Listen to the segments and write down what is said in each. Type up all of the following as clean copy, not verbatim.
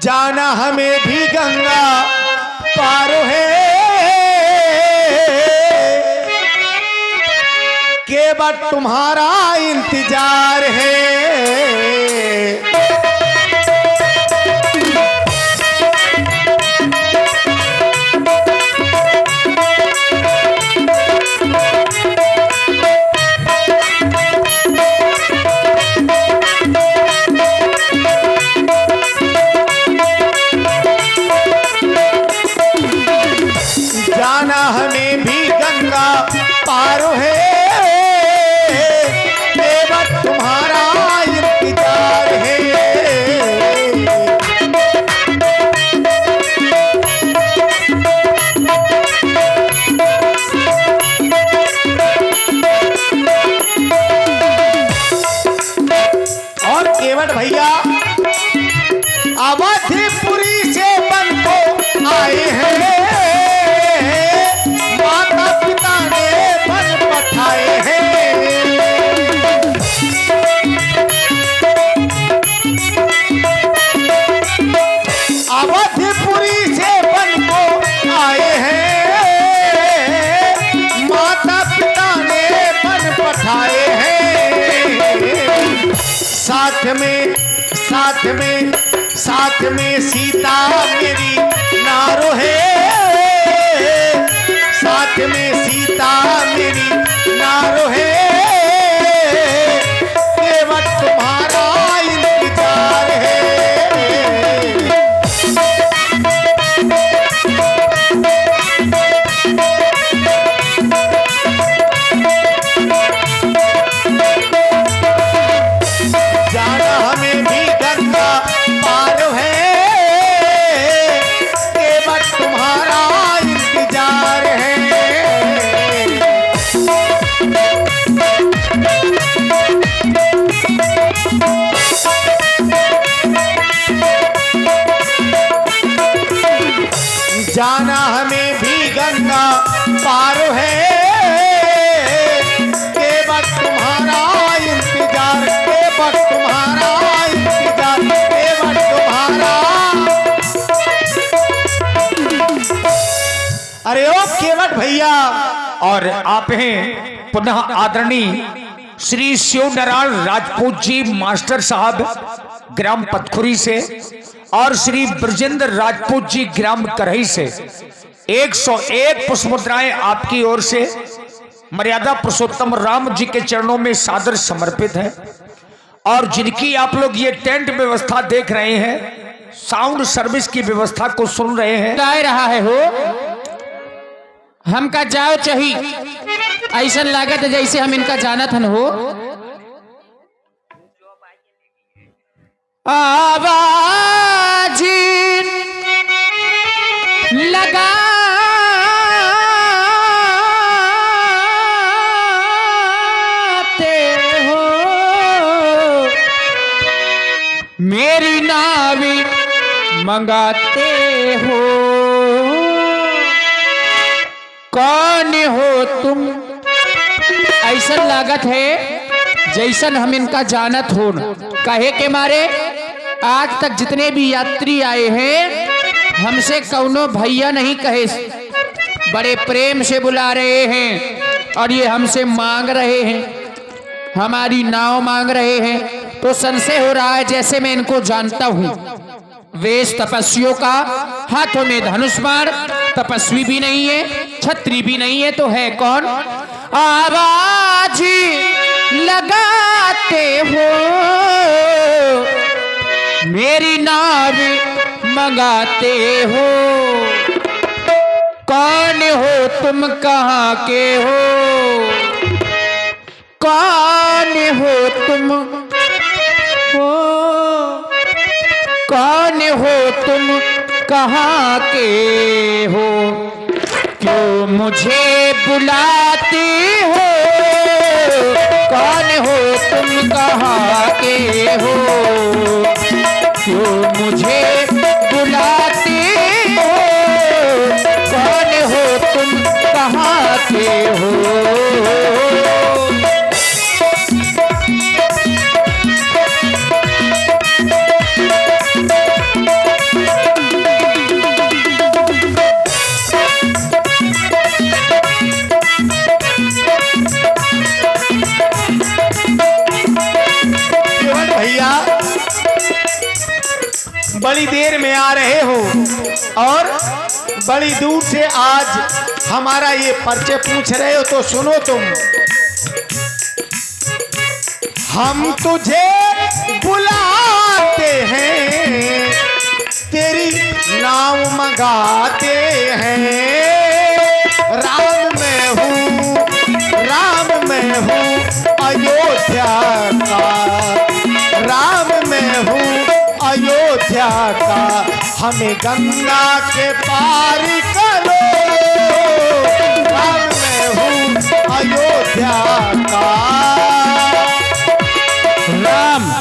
जाना हमें भी गंगा पार है, केवल तुम्हारा इंतजार है। जाना हमें भी गंगा पार है, केवल तुम्हारा इंतजार है। और केवट भैया अवधपुरी से बन को आए हैं, अवधपुरी से बन को आए हैं, माता पिता ने बन पठाए हैं। साथ में सीता मेरी नारो है, साथ में सीता मेरी नारो है, केवल तुम्हारा इंतजार है। जाना हमें भी गंगा पार है, केवल तुम्हारा इंतजार है। जाना हमें भी गंगा पार है, केवल तुम्हारा इंतजार, केवल तुम्हारा इंतजार, केवल तुम्हारा। अरे ओ केवट भैया, और आप हैं पुनः आदरणीय श्री शिव नारायण राजपूत जी मास्टर साहब ग्राम पथखुरी से और श्री ब्रजेंद्र राजपूत जी ग्राम करही से 101 पुष्पमुद्राएं आपकी ओर से मर्यादा पुरुषोत्तम राम जी के चरणों में सादर समर्पित है। और जिनकी आप लोग ये टेंट व्यवस्था देख रहे हैं, साउंड सर्विस की व्यवस्था को सुन रहे हैं, गाय रहा है हो हमका जाओ चाहिए, ऐसा लागत है जैसे हम इनका जाना था हो। आवाज लगाते हो मेरी नावी मंगाते हो, कौन हो तुम। ऐसा लागत है जैसन हम इनका जानत हो, कहे के मारे आज तक जितने भी यात्री आए हैं हमसे कौनो भैया नहीं कहे, बड़े प्रेम से बुला रहे हैं और ये हमसे मांग रहे हैं, हमारी नाव मांग रहे हैं। तो संशय हो रहा है जैसे मैं इनको जानता हूं। वेश तपस्वियों का, हाथों में धनुष बाण, तपस्वी भी नहीं है, छत्री भी नहीं है, तो है कौन। आवाज लगाते हो मेरी नाव मंगाते हो, कौन हो तुम कहाँ के हो, कौन हो तुम हो, कौन हो तुम कहाँ के हो, क्यों मुझे बुलाते हो, कौन हो तुम कहाँ के हो, क्यों मुझे बुलाते हो, कौन हो तुम कहाँ के हो। बड़ी देर में आ रहे हो और बड़ी दूर से आज हमारा ये परिचय पूछ रहे हो, तो सुनो तुम। हम तुझे बुलाते हैं, तेरी नाम मंगाते हैं। राम में हूँ, राम में हूँ अयोध्या का, राम में हूँ अयोध्या का। हमें गंगा के पार करो, राम में हूँ अयोध्या का। राम,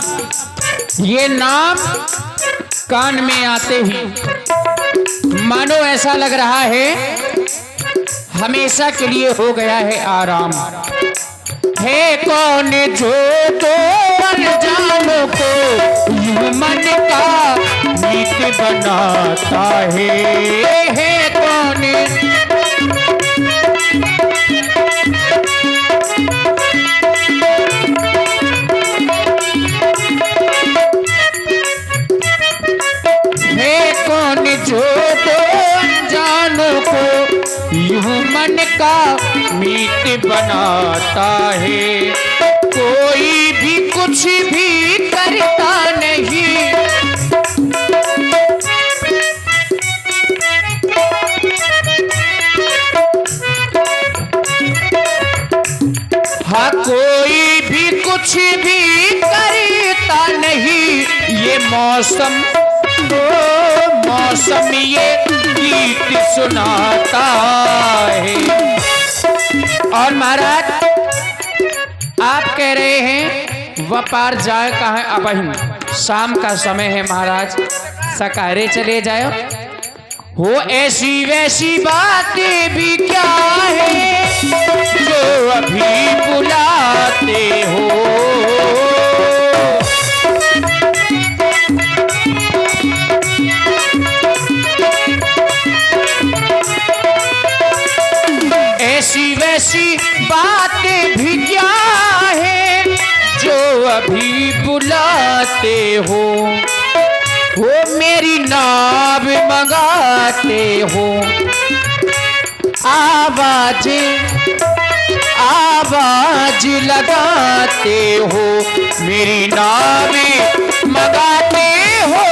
ये नाम कान में आते ही मानो ऐसा लग रहा है हमेशा के लिए हो गया है आराम। है कौन जो तो अनजानों को यूं मन का मीत बनाता है कौन। जो तो अनजानों को यूं मन का मीत बनाता है। कोई भी कुछ भी करता नहीं, हाँ कोई भी कुछ भी करता नहीं। ये मौसम मौसम ये गीत सुनाता है। और महाराज आप कह रहे हैं व्यापार जाए कहाँ, अब शाम का समय है महाराज, सकारे चले जाओ। हो ऐसी वैसी बातें भी क्या है जो अभी बुलाते हो। ऐसी वैसी बातें भी क्या है जो अभी बुलाते हो। वो मेरी नाव मंगाते हो, आवाज आवाज लगाते हो। मेरी नाव मंगाते हो,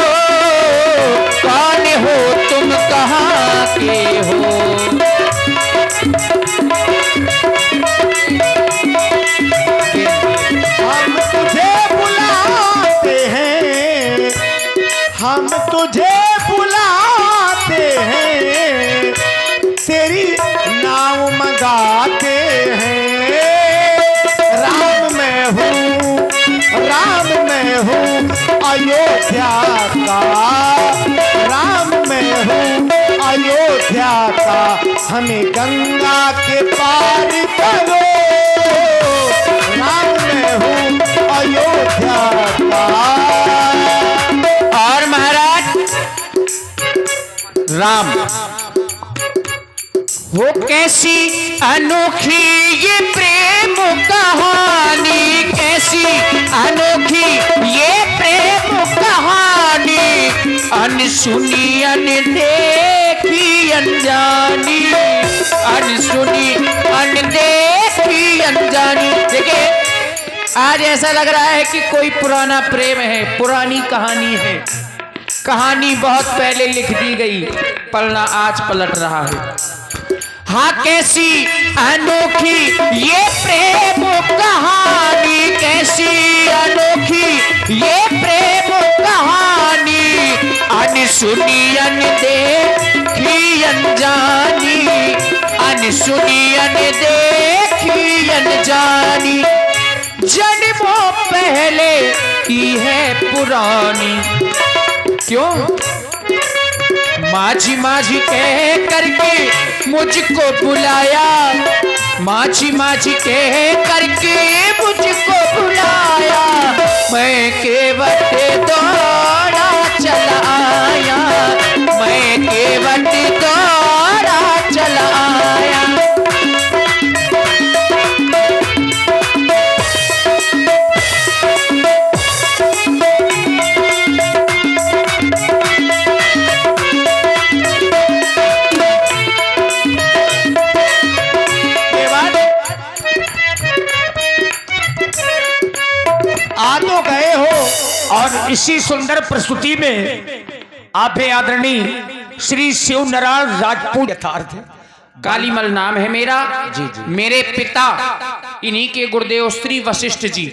कौन हो तुम कहाँ के हो। हम तुझे बुलाते हैं, हम तुझे बुलाते हैं, तेरी नाम मंगाते हैं। राम में हूँ, राम में हूँ अयोध्या का, राम में हूँ अयोध्या का। हमें गंगा के पार करो, राम में हूँ अयोध्या का। और महाराज राम, वो कैसी अनोखी ये प्रेम कहानी, कैसी अनोखी ये प्रेम कहानी। अनसुनी अनदेखी अनजानी, अनसुनी अनदेखी अनजानी। देखिए आज ऐसा लग रहा है कि कोई पुराना प्रेम है, पुरानी कहानी है। कहानी बहुत पहले लिख दी गई, पलना आज पलट रहा है। हाँ कैसी अनोखी ये प्रेम कहानी, कैसी अनोखी ये प्रेम कहानी। अनसुनी अनदेखी अनजानी, अनसुनी अनदेखी अनजानी। जन्मों पहले की है पुरानी। क्यों? माझी माझी कह करके मुझको बुलाया, माझी माझी कह करके मुझको बुलाया। मैं केवट दौड़ा चला आया, मैं केवट दौड़ा चला आया। इसी सुंदर प्रस्तुति में आप आदरणीय श्री शिव नारायण राजपूत यथार्थ कालीमल नाम है मेरा। जी जी। मेरे पिता इन्हीं के गुरुदेव श्री वशिष्ठ जी,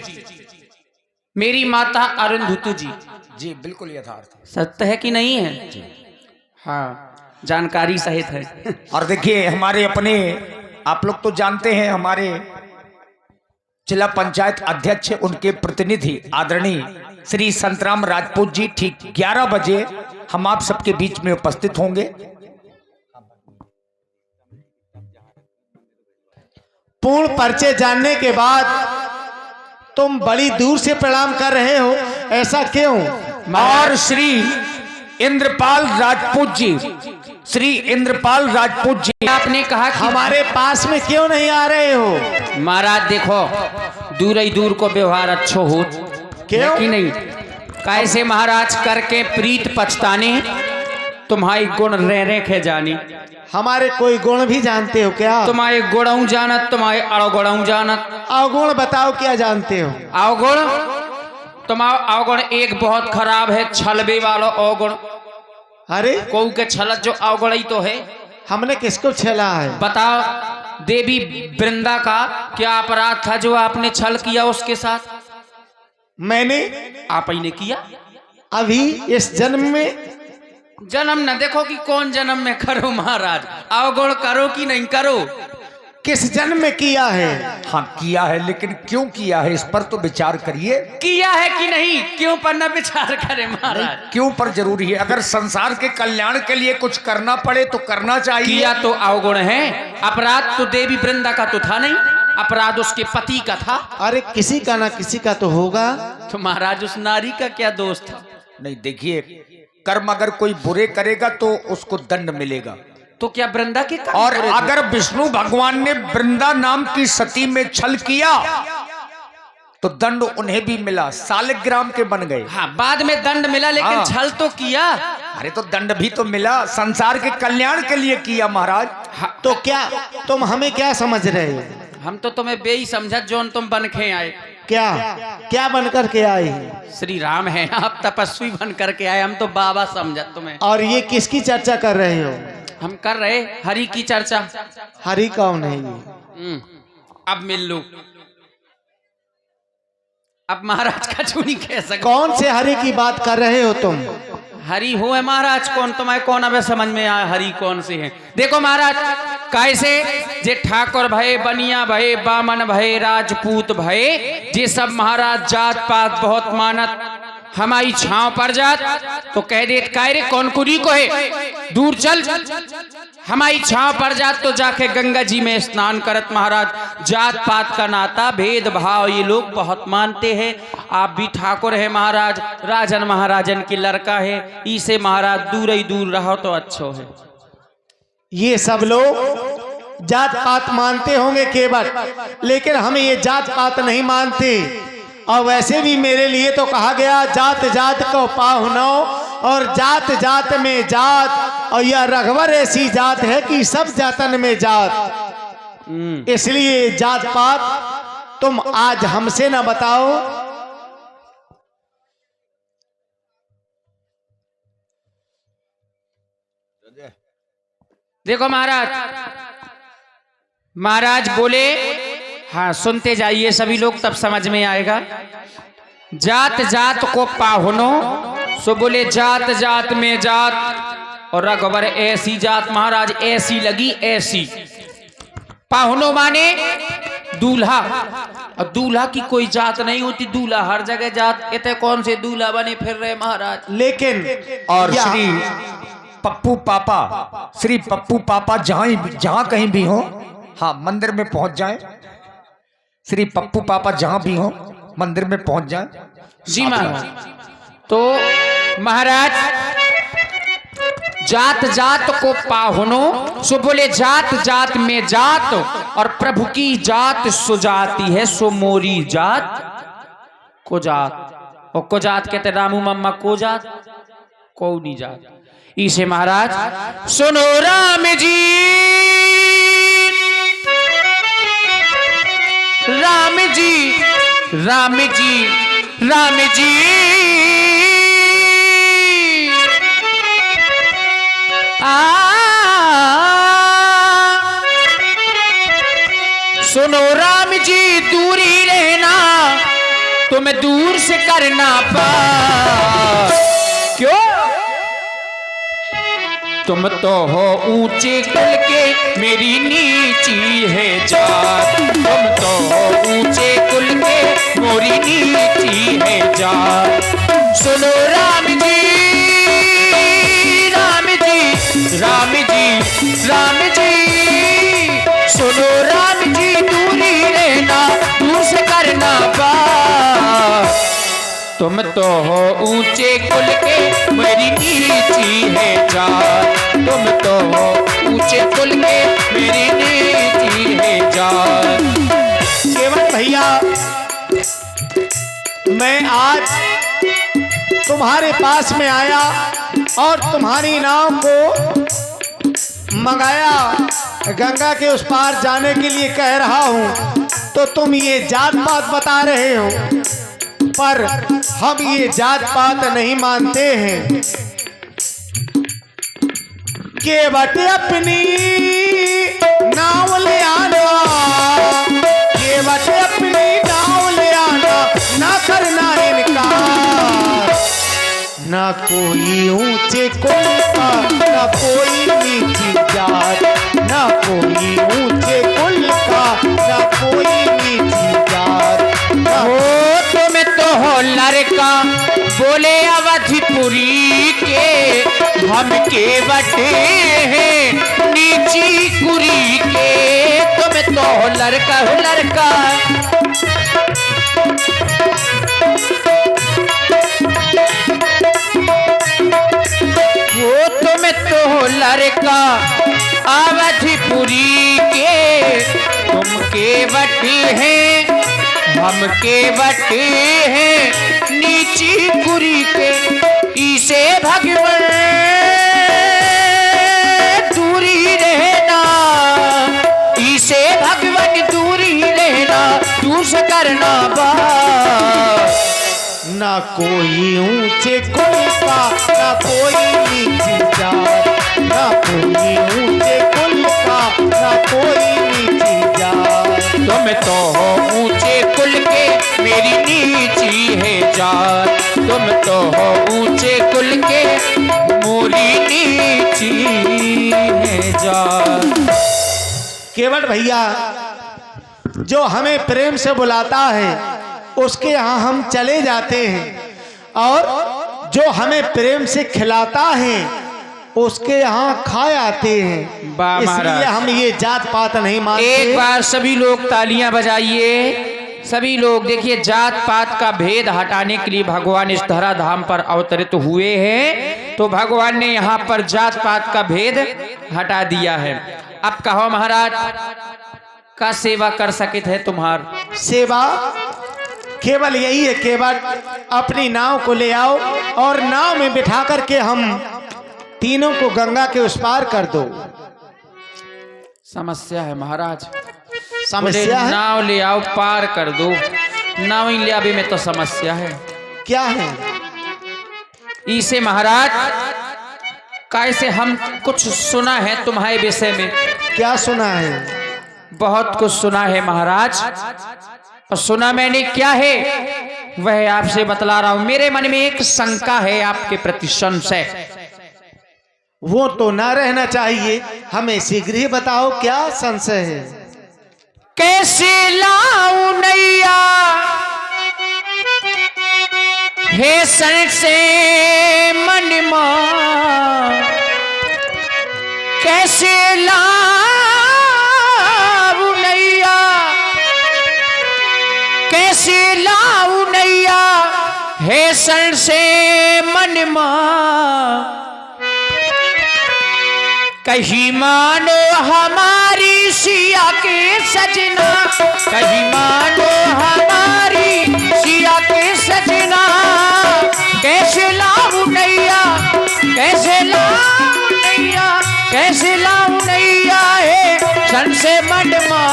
मेरी माता अरुंधुतु जी। जी बिल्कुल यथार्थ। सत्य है कि नहीं है? हाँ, जानकारी सहित है। और देखिए हमारे अपने, आप लोग तो जानते हैं, हमारे जिला पंचायत अध्यक्ष, उनके प्रतिनिधि आदरणीय श्री संतराम राजपूत जी ठीक 11 बजे हम आप सबके बीच में उपस्थित होंगे। पूर्ण परिचय जानने के बाद तुम बड़ी दूर से प्रणाम कर रहे हो, ऐसा क्यों? और श्री इंद्रपाल राजपूत जी, श्री इंद्रपाल राजपूत जी, आपने कहा कि हमारे पास में क्यों नहीं आ रहे हो? महाराज देखो, दूर ही दूर को व्यवहार अच्छो हो क्यों? कि नहीं? कैसे महाराज करके प्रीत पछताने, तुम्हारी गुण रह रहे खे जानी। हमारे कोई गुण भी जानते हो क्या? तुम्हारे गुणऊ जानत, तुम्हारे अवगुणऊ जानत। अवगुण बताओ, क्या जानते हो? अवगुण, तुम्हारा अवगुण एक बहुत खराब है, छलबे वाला अवगुण। अरे कौ के छलत जो अवगुण ही तो है। हमने किसको छला है? बताओ, देवी वृंदा का क्या अपराध था जो आपने छल किया उसके साथ? मैंने आप ही ने किया। अभी इस जन्म में जन्म न देखो कि कौन जन्म में करो महाराज, अवगुण करो कि नहीं करो। किस जन्म में किया है? हाँ किया है, लेकिन क्यों किया है इस पर तो विचार करिए। किया है कि नहीं, क्यों पर न विचार करे महाराज? क्यों पर जरूरी है, अगर संसार के कल्याण के लिए कुछ करना पड़े तो करना चाहिए। किया तो अवगुण है, अपराध तो देवी वृंदा का तो था नहीं, अपराध उसके पति का था। अरे किसी का ना किसी का तो होगा। तो महाराज उस नारी का क्या दोष था? नहीं देखिए, कर्म अगर कोई बुरे करेगा तो उसको दंड मिलेगा। तो क्या वृंदा के कर्म और बुरे थे? अगर विष्णु भगवान ने वृंदा नाम की सती में छल किया तो दंड उन्हें भी मिला, सालिग्राम के बन गए। हाँ, बाद में दंड मिला, लेकिन हाँ। छल तो किया। अरे तो दंड भी तो मिला, संसार के कल्याण के लिए किया महाराज। हाँ, तो क्या तुम हमें क्या समझ रहे हो? हम तो तुम्हें बेई समझत जोन तुम बन के आए। क्या क्या बनकर के आए हैं? श्री राम है, आप तपस्वी बन करके आए, हम तो बाबा समझत तुम्हें। और ये किसकी चर्चा कर रहे हो? हम कर रहे हरि की चर्चा। हरि कौन है ये? अब मिल लो। अब महाराज का चुनी कह सकते। कौन से हरि की बात कर रहे हो तुम? हरि हो है महाराज कौन? तुम्हें कौन अब समझ में आया हरि कौन से हैं? देखो महाराज, कैसे जे ठाकुर भये, बनिया भये, बामन भये, राजपूत भये, जे सब महाराज जात पात बहुत मानत, हमारी छांव पर जात तो कह देत काय रे कौन कुरी को है, दूर चल। हमारी छांव पर जात तो जाके गंगा जी में स्नान करत महाराज। जात पात का नाता भेद भाव ये लोग बहुत मानते हैं। आप भी ठाकुर है महाराज, राजन महाराजन की लड़का है, इसे महाराज दूर ही दूर रहो तो अच्छो है। ये सब लोग जात पात मानते होंगे केवल, लेकिन हम ये जात पात नहीं मानते। और वैसे भी मेरे लिए तो कहा गया जात जात को पाहुनो, और जात जात में जात, और यह रघुवर ऐसी जात है कि सब जातन में जात। इसलिए जात पात तुम आज हमसे ना बताओ। देखो महाराज, महाराज बोले, हाँ सुनते जाइए सभी लोग, तब समझ में आएगा। जात जात को पाहुनो, सो बोले जात जात में जात, और रघुवर ऐसी जात महाराज, ऐसी लगी ऐसी। पाहुनो माने दूल्हा, और दूल्हा की कोई जात नहीं होती, दूल्हा हर जगह जात। इतने कौन से दूल्हा बने फिर रहे महाराज। लेकिन और श्री पप्पू पापा, श्री पप्पू पापा जहां कहीं भी हो, हाँ मंदिर में पहुंच जाएं। श्री पप्पू पापा जहां भी हो मंदिर में पहुंच जाएं। जी महाराज। तो महाराज जात जात को पाहुनो, सो बोले जात जात में जात, और प्रभु की जात सुजाती है, सो मोरी जात को जात। और को जात कहते रामू मम्मा को जात, को नहीं जात। इसे महाराज सुनो राम जी, राम जी, राम जी, राम जी, जी दूरी रहना, तुम दूर से करना पार। क्यों? तुम तो हो ऊंचे कुल के, मेरी नीची है जात। तुम तो हो ऊंचे कुल के, मेरी नीची है जात। सुनो राम जी, राम जी, राम जी, राम जी, सुनो राम जी, दूरी रहना, दूर से करना पार। तुम तो हो ऊंचे कुल के, मेरी नीची है जात। तुम तो हो ऊंचे कुल के, मेरी नीची है जात। केवल भैया, मैं आज तुम्हारे पास में आया और तुम्हारी नाव को मंगाया, गंगा के उस पार जाने के लिए कह रहा हूं, तो तुम ये जात पात बता रहे हो, पर हम ये जात पात नहीं मानते हैं। के बटे अपनी नाव ले आना, के बटे अपनी नाव ले आना, ना करना इनकार। ना कोई ऊंचे कुल का, ना कोई नीची जात, ना कोई ऊंचे कुल का, ना कोई नीची जात। हो तुम तो हो लड़का, बोले अवधिपुरी के, हम के बटे हैं नीची कुरी के। तुम तो हो लड़का, हो लड़का। वो तुम तो हो लड़का अवधिपुरी के, तुम के बटे हैं, हम के बटे हैं नीची कुरी के। इसे भगवान दूरी रहना, इसे भगवान दूरी रहना, दूर से करना बात। ना कोई ऊंचे कुल का, ना कोई नीची जात, ना कोई ऊंचे कुल का, ना कोई नीची जात। तुम तो हो ऊंचे कुल के, मेरी नीची है जात। तुम तो हो ऊंचे कुल के, मोरी नीची है जात। केवल भैया, जो हमें प्रेम से बुलाता है उसके यहाँ हम चले जाते हैं, और जो हमें प्रेम से खिलाता है उसके यहाँ खा आते हैं। वाह महाराज। इसलिए हम ये जात पात नहीं मानते। एक बार सभी लोग तालियां बजाइए। सभी लोग देखिए, जात पात का भेद हटाने के लिए भगवान इस धरा धाम पर अवतरित हुए हैं। तो भगवान ने यहाँ पर जात पात का भेद हटा दिया है। अब कहो महाराज, का सेवा कर सके थे तुम्हार? सेवा केवल यही है, केवल अपनी नाव को ले आओ और नाव में बिठा करके हम तीनों को गंगा के उस पार कर दो। समस्या है महाराज, समस्या है? नाव ले आओ, पार कर दो। नाव ले आवे में तो समस्या है। क्या है? इसे महाराज, कैसे हम कुछ सुना है तुम्हारे विषय में। क्या सुना है? बहुत कुछ सुना है महाराज, और सुना मैंने क्या है वह आपसे बतला रहा हूं। मेरे मन में एक शंका है आपके प्रति, संशय। वो तो ना रहना चाहिए, हमें शीघ्र ही बताओ क्या संशय है। कैसे लाऊं नैया हे सर से मन मा, कैसे लाऊं नैया, कैसे लाऊं नैया हे सर से मन मा। कहीं मानो हमारी सिया के सजना, कहीं मानो हमारी सिया के सजना। कैसे लाऊं नैया, कैसे लाऊं नैया, कैसे लाऊं नैया हे सन से मनमा।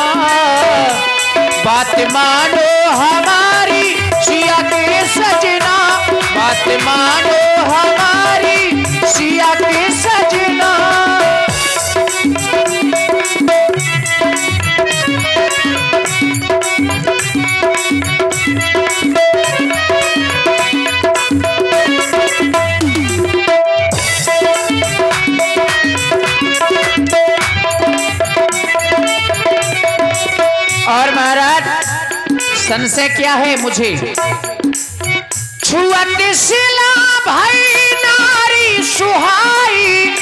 बात मानो हमारी सिया के सजना, बात मानो हमारी सिया के सजना। संशय क्या है मुझे? छुअत सिला भाई नारी सुहाई,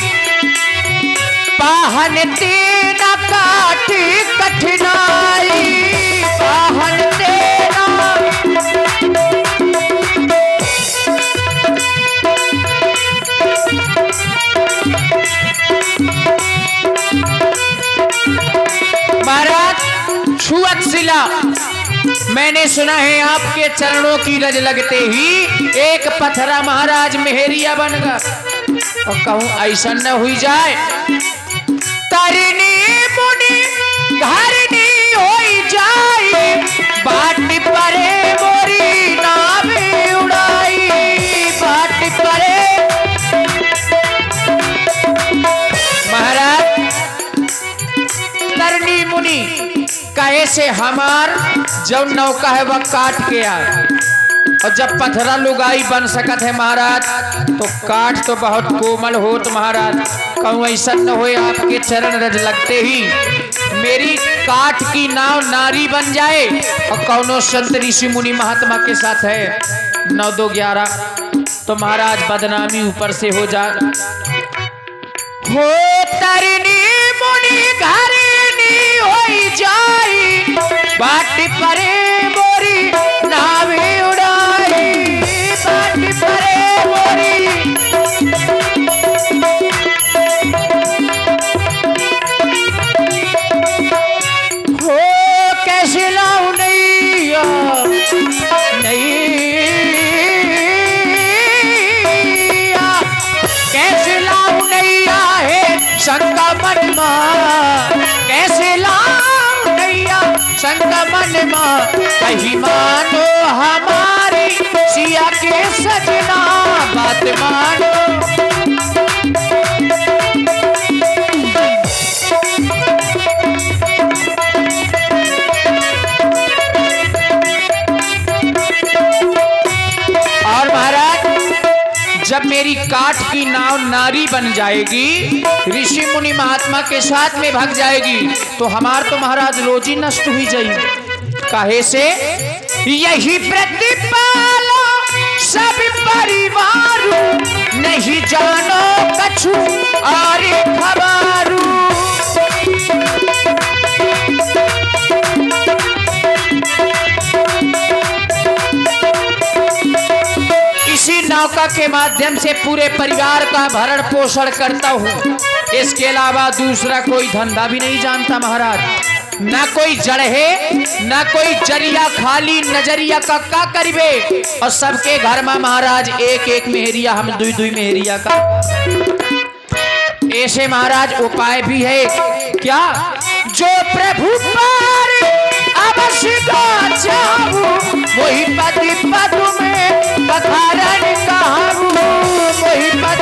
पाहन तेना काटी कठिनाई, पाहन तेना। महाराज छुअत सिला, मैंने सुना है आपके चरणों की रज लगते ही एक पथरा महाराज मेहरिया बन गया। और कहूं ऐसा न हुई जाए, तरनी मुनि धरनी होई जाए, बाटी परे मोरी नावे उड़ाई, बाटी परे। महाराज तरनी मुनि कहे से हमार जब नौका है वह काट के आए, और जब पथरा लुगाई बन सकत है महाराज तो काट तो बहुत कोमल होत महाराज। कहूँ ऐसा न होए आपके चरण रज लगते ही मेरी काठ की नाव नारी बन जाए, और कौनो संत ऋषि मुनि महात्मा के साथ है 9 2 11 तो महाराज बदनामी ऊपर से हो जाए। हो तरनी मुनि घरनी होई जाई, बाटी परे मोरी नावे उड़ाई, बाटी परे मोरी। हो कैसे लाऊं नैया कैसे लाऊं नैया है शंका मन मां, कैसे लाऊं नैया शंका मन मां। कहीं मानो हमारी सिया के सजना, बात मानो। और महाराज जब मेरी काठ की नाव नारी बन जाएगी, ऋषि मुनि महात्मा के साथ में भाग जाएगी, तो हमार तो महाराज रोजी नष्ट हुई जाएगी। काहे से? यही प्रतिपालो सब परिवार, नहीं जानो कछु और खबारू। इसी नौका के माध्यम से पूरे परिवार का भरण पोषण करता हूँ, इसके अलावा दूसरा कोई धंधा भी नहीं जानता महाराज। ना कोई जड़ है ना कोई जरिया, खाली नजरिया का करीबे। और सबके घर में महाराज एक एक मेहरिया, हम 2 2 मेहरिया का। ऐसे महाराज उपाय भी है क्या? जो प्रभु पार अवश्य चाहूं, वही पति पद में पधारण कहूं, वही पद।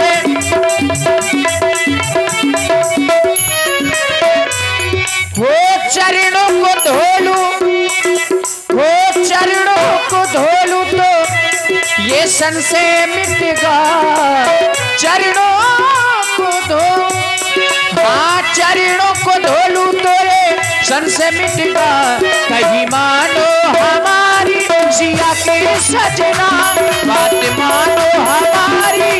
हो चरणों को धोलू, हो चरणों को धोलू तो ये संशय मिटेगा। चरणों को धो, हाँ चरणों को धोलू तो ये संशय मिटेगा। कहीं मानो हमारी सिया के सजना, बात मानो हमारी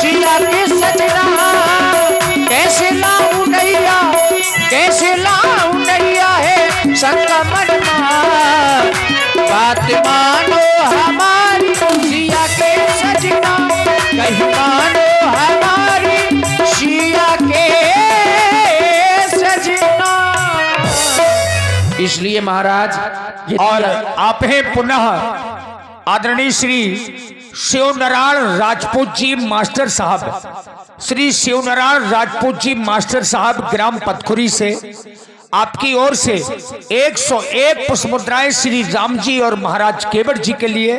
सिया के सजना। कैसे लाऊं नैया, कैसे लाऊं नैया है शंका मन मां, बात मानो हमारी सिया के सजना। कहीं मानो हमारी सिया के सजना। इसलिए महाराज और आप हैं पुनः आदरणीय श्री शिवनारायण राजपूत जी मास्टर साहब, श्री शिवनारायण राजपूत जी मास्टर साहब ग्राम पतखुरी से आपकी ओर से 101 पुष्प मुद्राएं श्री राम जी और महाराज केवट जी के लिए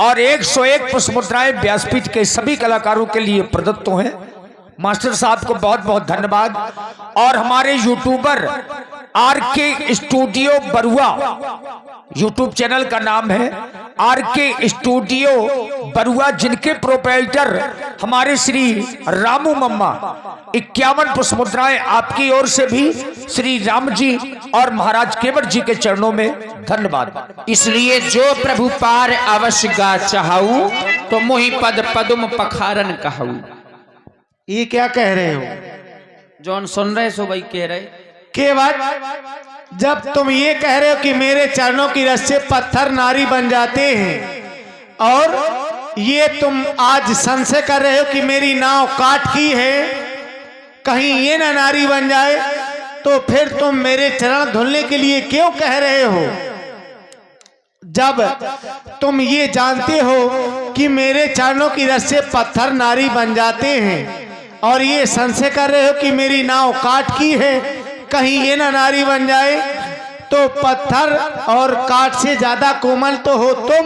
और 101 पुष्प मुद्राएं व्यासपीठ के सभी कलाकारों के लिए प्रदत्त हैं। मास्टर साहब को बहुत बहुत धन्यवाद। और हमारे YouTuber RK studio Barua, YouTube channel का नाम है आरके स्टूडियो बरुआ, जिनके प्रोप्राइटर हमारे श्री रामू मम्मा। 51 पुष्प मुद्राएं आपकी ओर से भी श्री राम जी और महाराज केवट जी के चरणों में धन्यवाद। इसलिए जो प्रभु पार अवश्य गा चाहू, तो मोहि पद पदुम पखारन कहू। ये क्या कह रहे हो? जौन सुन रहे सो वही कह रहे। केवट, जब तुम ये कह रहे हो कि मेरे चरणों की रस से पत्थर नारी बन जाते हैं, और ये तुम आज संशय कर रहे हो कि मेरी नाव काठ की है, कहीं ये ना नारी बन जाए, तो फिर तुम मेरे चरण धुलने के लिए क्यों कह रहे हो? जब तुम ये जानते हो कि मेरे चरणों की रस से पत्थर नारी बन जाते हैं, और ये संशय कर रहे हो कि मेरी नाव काठ की है, कहीं ये ना नारी बन जाए, तो पत्थर और काठ से ज्यादा कोमल तो हो तुम।